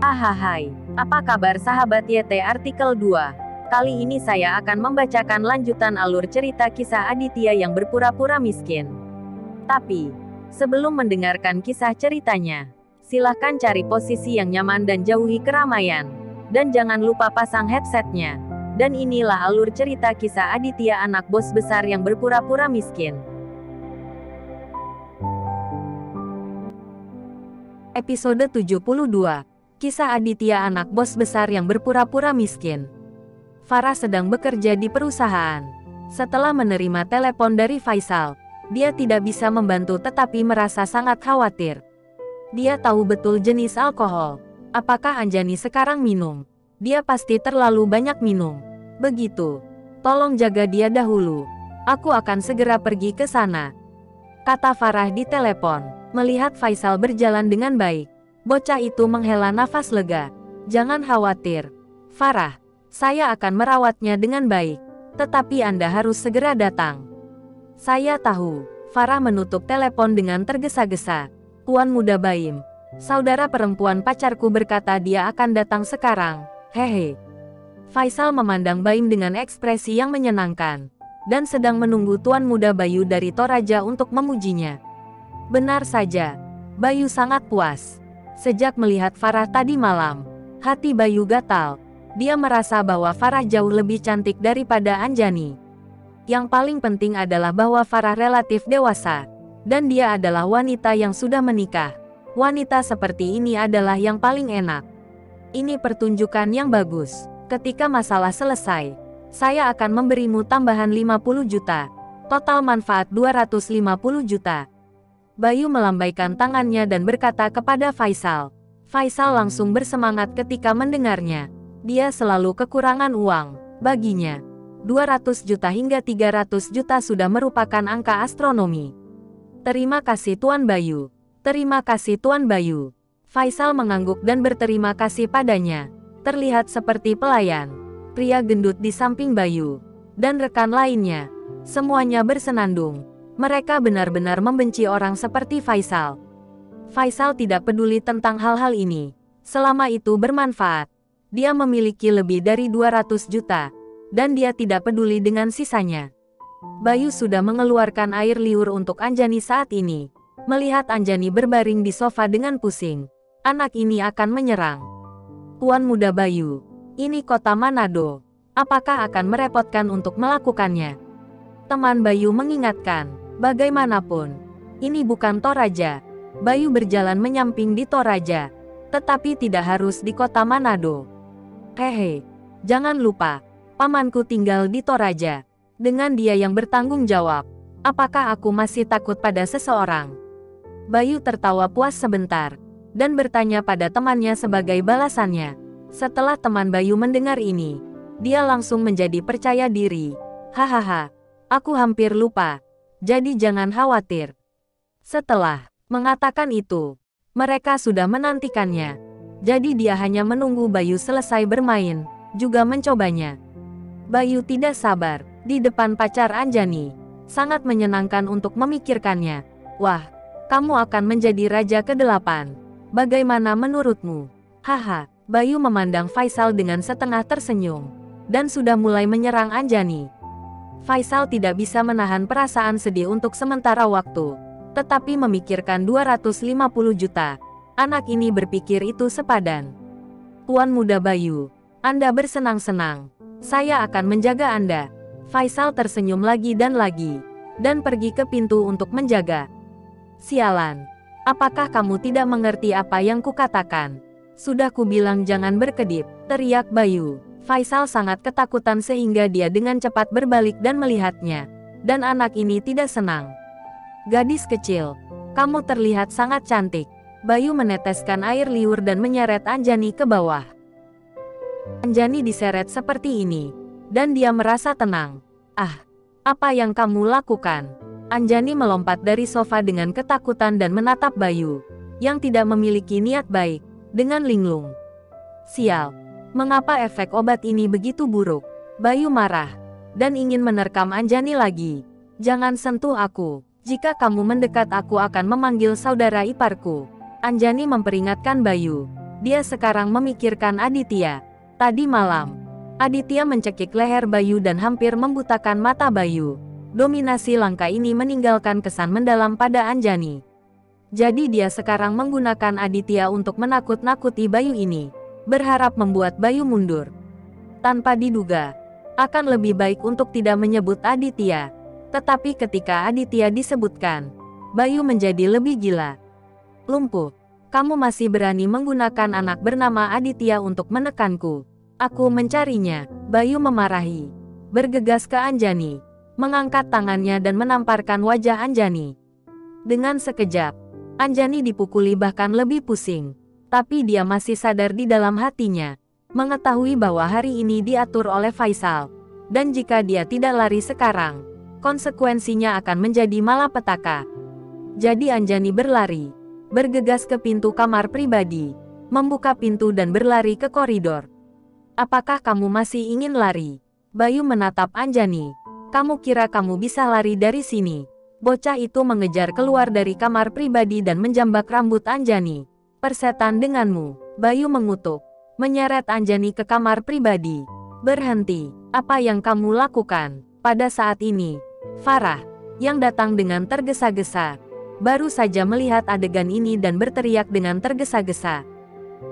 Hahaha, apa kabar sahabat YT artikel 2? Kali ini saya akan membacakan lanjutan alur cerita kisah Aditya yang berpura-pura miskin. Tapi, sebelum mendengarkan kisah ceritanya, silahkan cari posisi yang nyaman dan jauhi keramaian. Dan jangan lupa pasang headsetnya. Dan inilah alur cerita kisah Aditya anak bos besar yang berpura-pura miskin. Episode 72. Kisah Aditya anak bos besar yang berpura-pura miskin. Farah sedang bekerja di perusahaan. Setelah menerima telepon dari Faisal, dia tidak bisa membantu tetapi merasa sangat khawatir. Dia tahu betul jenis alkohol. Apakah Anjani sekarang minum? Dia pasti terlalu banyak minum. Begitu. Tolong jaga dia dahulu. Aku akan segera pergi ke sana, kata Farah di telepon. Melihat Faisal berjalan dengan baik, bocah itu menghela nafas lega. Jangan khawatir, Farah. Saya akan merawatnya dengan baik. Tetapi Anda harus segera datang. Saya tahu. Farah menutup telepon dengan tergesa-gesa. Tuan Muda Baim, saudara perempuan pacarku berkata dia akan datang sekarang. Hehe. Faisal memandang Baim dengan ekspresi yang menyenangkan. Dan sedang menunggu Tuan Muda Bayu dari Toraja untuk memujinya. Benar saja. Bayu sangat puas. Sejak melihat Farah tadi malam, hati Bayu gatal. Dia merasa bahwa Farah jauh lebih cantik daripada Anjani. Yang paling penting adalah bahwa Farah relatif dewasa. Dan dia adalah wanita yang sudah menikah. Wanita seperti ini adalah yang paling enak. Ini pertunjukan yang bagus. Ketika masalah selesai, saya akan memberimu tambahan 50 juta. Total manfaat 250 juta. Bayu melambaikan tangannya dan berkata kepada Faisal. Faisal langsung bersemangat ketika mendengarnya. Dia selalu kekurangan uang. Baginya, 200 juta hingga 300 juta sudah merupakan angka astronomi. Terima kasih Tuan Bayu. Terima kasih Tuan Bayu. Faisal mengangguk dan berterima kasih padanya. Terlihat seperti pelayan. Pria gendut di samping Bayu. Dan rekan lainnya. Semuanya bersenandung. Mereka benar-benar membenci orang seperti Faisal. Faisal tidak peduli tentang hal-hal ini. Selama itu bermanfaat. Dia memiliki lebih dari 200 juta. Dan dia tidak peduli dengan sisanya. Bayu sudah mengeluarkan air liur untuk Anjani saat ini. Melihat Anjani berbaring di sofa dengan pusing. Anak ini akan menyerang. Tuan Muda Bayu, ini kota Manado. Apakah akan merepotkan untuk melakukannya? Teman Bayu mengingatkan. Bagaimanapun, ini bukan Toraja. Bayu berjalan menyamping di Toraja. Tetapi tidak harus di kota Manado. Hehe, jangan lupa, pamanku tinggal di Toraja. Dengan dia yang bertanggung jawab, apakah aku masih takut pada seseorang? Bayu tertawa puas sebentar, dan bertanya pada temannya sebagai balasannya. Setelah teman Bayu mendengar ini, dia langsung menjadi percaya diri. Hahaha, aku hampir lupa. Jadi jangan khawatir. Setelah mengatakan itu, mereka sudah menantikannya. Jadi dia hanya menunggu Bayu selesai bermain, juga mencobanya. Bayu tidak sabar, di depan pacar Anjani. Sangat menyenangkan untuk memikirkannya. Wah, kamu akan menjadi raja ke-8. Bagaimana menurutmu? Haha, Bayu memandang Faisal dengan setengah tersenyum. Dan sudah mulai menyerang Anjani. Faisal tidak bisa menahan perasaan sedih untuk sementara waktu. Tetapi memikirkan 250 juta. Anak ini berpikir itu sepadan. Tuan Muda Bayu, Anda bersenang-senang. Saya akan menjaga Anda. Faisal tersenyum lagi. Dan pergi ke pintu untuk menjaga. Sialan. Apakah kamu tidak mengerti apa yang kukatakan? Sudah kubilang jangan berkedip, teriak Bayu. Faisal sangat ketakutan sehingga dia dengan cepat berbalik dan melihatnya. Dan anak ini tidak senang. Gadis kecil, kamu terlihat sangat cantik. Bayu meneteskan air liur dan menyeret Anjani ke bawah. Anjani diseret seperti ini. Dan dia merasa tenang. Ah, apa yang kamu lakukan? Anjani melompat dari sofa dengan ketakutan dan menatap Bayu. Yang tidak memiliki niat baik. Dengan linglung. Sial. Mengapa efek obat ini begitu buruk? Bayu marah. Dan ingin menerkam Anjani lagi. Jangan sentuh aku. Jika kamu mendekat aku akan memanggil saudara iparku. Anjani memperingatkan Bayu. Dia sekarang memikirkan Aditya. Tadi malam, Aditya mencekik leher Bayu dan hampir membutakan mata Bayu. Dominasi langka ini meninggalkan kesan mendalam pada Anjani. Jadi dia sekarang menggunakan Aditya untuk menakut-nakuti Bayu ini, berharap membuat Bayu mundur. Tanpa diduga, akan lebih baik untuk tidak menyebut Aditya. Tetapi ketika Aditya disebutkan, Bayu menjadi lebih gila. Lumpuh, kamu masih berani menggunakan anak bernama Aditya untuk menekanku. Aku mencarinya, Bayu memarahi. Bergegas ke Anjani, mengangkat tangannya dan menamparkan wajah Anjani. Dengan sekejap, Anjani dipukuli bahkan lebih pusing. Tapi dia masih sadar di dalam hatinya, mengetahui bahwa hari ini diatur oleh Faisal. Dan jika dia tidak lari sekarang, konsekuensinya akan menjadi malapetaka. Jadi Anjani berlari, bergegas ke pintu kamar pribadi, membuka pintu dan berlari ke koridor. Apakah kamu masih ingin lari? Bayu menatap Anjani. Kamu kira kamu bisa lari dari sini? Bocah itu mengejar keluar dari kamar pribadi dan menjambak rambut Anjani. Persetan denganmu, Bayu mengutuk, menyeret Anjani ke kamar pribadi. Berhenti, apa yang kamu lakukan? Pada saat ini, Farah, yang datang dengan tergesa-gesa, baru saja melihat adegan ini dan berteriak dengan tergesa-gesa.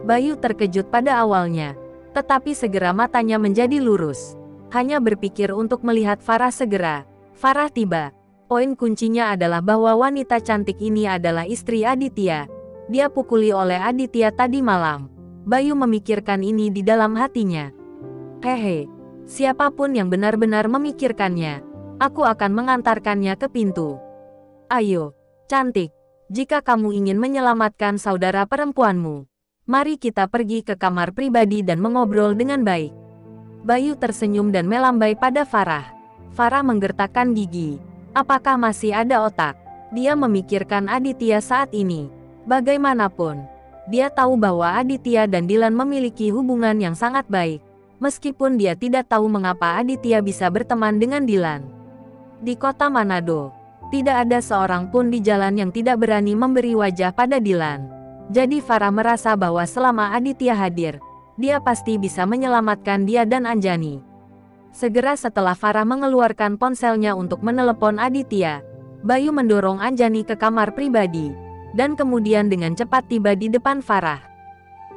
Bayu terkejut pada awalnya, tetapi segera matanya menjadi lurus. Hanya berpikir untuk melihat Farah segera. Farah tiba. Poin kuncinya adalah bahwa wanita cantik ini adalah istri Aditya. Dia pukuli oleh Aditya tadi malam. Bayu memikirkan ini di dalam hatinya. Hehe, siapapun yang benar-benar memikirkannya, aku akan mengantarkannya ke pintu. Ayo. Cantik, jika kamu ingin menyelamatkan saudara perempuanmu, mari kita pergi ke kamar pribadi dan mengobrol dengan baik. Bayu tersenyum dan melambai pada Farah. Farah menggertakkan gigi. Apakah masih ada otak? Dia memikirkan Aditya saat ini. Bagaimanapun, dia tahu bahwa Aditya dan Dilan memiliki hubungan yang sangat baik. Meskipun dia tidak tahu mengapa Aditya bisa berteman dengan Dilan. Di kota Manado, tidak ada seorang pun di jalan yang tidak berani memberi wajah pada Dilan. Jadi Farah merasa bahwa selama Aditya hadir, dia pasti bisa menyelamatkan dia dan Anjani. Segera setelah Farah mengeluarkan ponselnya untuk menelepon Aditya, Bayu mendorong Anjani ke kamar pribadi, dan kemudian dengan cepat tiba di depan Farah.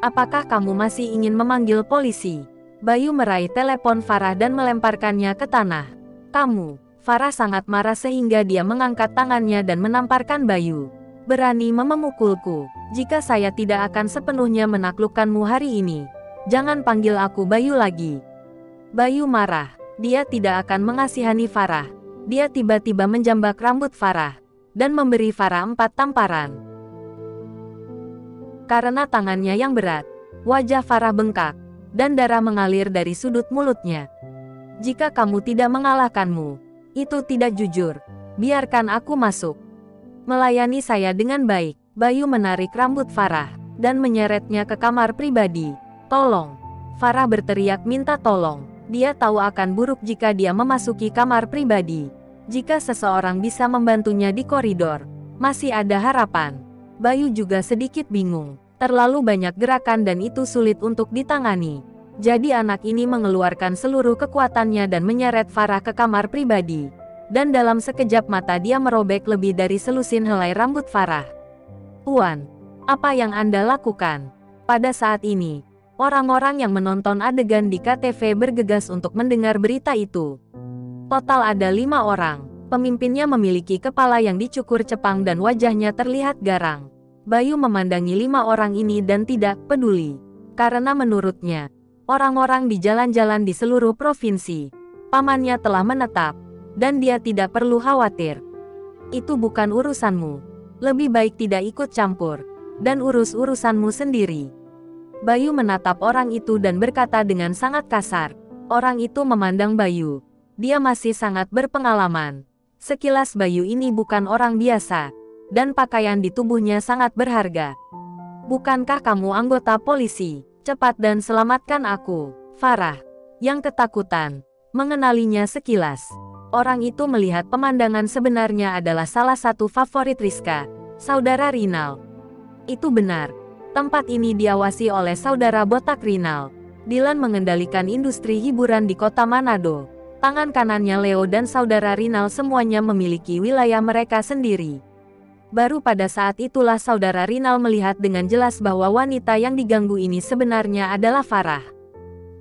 Apakah kamu masih ingin memanggil polisi? Bayu meraih telepon Farah dan melemparkannya ke tanah. Kamu. Farah sangat marah sehingga dia mengangkat tangannya dan menamparkan Bayu. Berani memukulku. Jika saya tidak akan sepenuhnya menaklukkanmu hari ini, jangan panggil aku Bayu lagi. Bayu marah. Dia tidak akan mengasihani Farah. Dia tiba-tiba menjambak rambut Farah dan memberi Farah 4 tamparan. Karena tangannya yang berat, wajah Farah bengkak dan darah mengalir dari sudut mulutnya. Jika kamu tidak mengalahkanmu, itu tidak jujur. Biarkan aku masuk. Melayani saya dengan baik. Bayu menarik rambut Farah dan menyeretnya ke kamar pribadi. Tolong. Farah berteriak minta tolong. Dia tahu akan buruk jika dia memasuki kamar pribadi. Jika seseorang bisa membantunya di koridor, masih ada harapan. Bayu juga sedikit bingung. Terlalu banyak gerakan dan itu sulit untuk ditangani. Jadi anak ini mengeluarkan seluruh kekuatannya dan menyeret Farah ke kamar pribadi. Dan dalam sekejap mata dia merobek lebih dari selusin helai rambut Farah. Puan, apa yang Anda lakukan? Pada saat ini, orang-orang yang menonton adegan di KTV bergegas untuk mendengar berita itu. Total ada 5 orang. Pemimpinnya memiliki kepala yang dicukur cepang dan wajahnya terlihat garang. Bayu memandangi 5 orang ini dan tidak peduli. Karena menurutnya, orang-orang di jalan-jalan di seluruh provinsi, pamannya telah menetap, dan dia tidak perlu khawatir. Itu bukan urusanmu. Lebih baik tidak ikut campur, dan urus urusanmu sendiri. Bayu menatap orang itu dan berkata dengan sangat kasar. Orang itu memandang Bayu. Dia masih sangat berpengalaman. Sekilas Bayu ini bukan orang biasa, dan pakaian di tubuhnya sangat berharga. Bukankah kamu anggota polisi? Cepat dan selamatkan aku. Farah, yang ketakutan, mengenalinya sekilas. Orang itu melihat pemandangan sebenarnya adalah salah satu favorit Rizka, saudara Rinal. Itu benar. Tempat ini diawasi oleh saudara botak Rinal. Dylan mengendalikan industri hiburan di kota Manado. Tangan kanannya Leo dan saudara Rinal semuanya memiliki wilayah mereka sendiri. Baru pada saat itulah saudara Rinal melihat dengan jelas bahwa wanita yang diganggu ini sebenarnya adalah Farah.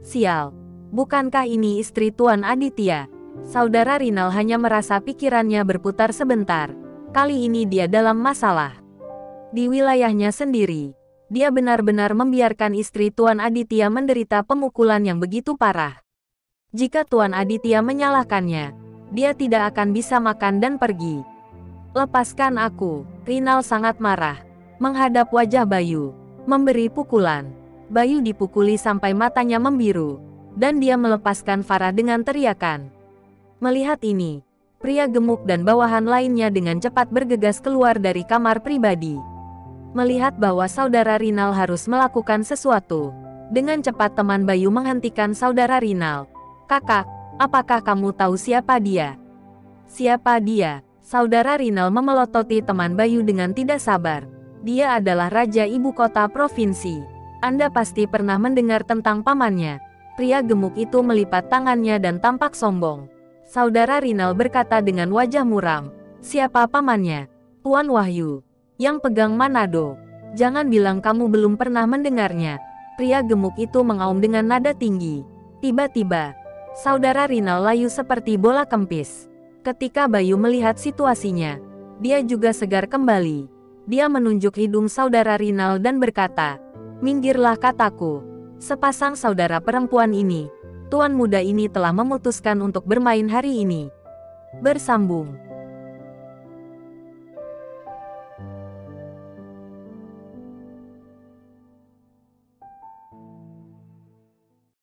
Sial, bukankah ini istri Tuan Aditya? Saudara Rinal hanya merasa pikirannya berputar sebentar. Kali ini dia dalam masalah. Di wilayahnya sendiri, dia benar-benar membiarkan istri Tuan Aditya menderita pemukulan yang begitu parah. Jika Tuan Aditya menyalahkannya, dia tidak akan bisa makan dan pergi. Lepaskan aku. Rinal sangat marah. Menghadap wajah Bayu. Memberi pukulan. Bayu dipukuli sampai matanya membiru. Dan dia melepaskan Farah dengan teriakan. Melihat ini, pria gemuk dan bawahan lainnya dengan cepat bergegas keluar dari kamar pribadi. Melihat bahwa saudara Rinal harus melakukan sesuatu, dengan cepat teman Bayu menghentikan saudara Rinal. Kakak, apakah kamu tahu siapa dia? Siapa dia? Saudara Rinal memelototi teman Bayu dengan tidak sabar. Dia adalah raja ibu kota provinsi. Anda pasti pernah mendengar tentang pamannya. Pria gemuk itu melipat tangannya dan tampak sombong. Saudara Rinal berkata dengan wajah muram. Siapa pamannya? Tuan Wahyu. Yang pegang Manado. Jangan bilang kamu belum pernah mendengarnya. Pria gemuk itu mengaum dengan nada tinggi. Tiba-tiba, saudara Rinal layu seperti bola kempis. Ketika Bayu melihat situasinya, dia juga segar kembali. Dia menunjuk hidung saudara Rinal dan berkata, minggirlah kataku. Sepasang saudara perempuan ini, tuan muda ini telah memutuskan untuk bermain hari ini. Bersambung.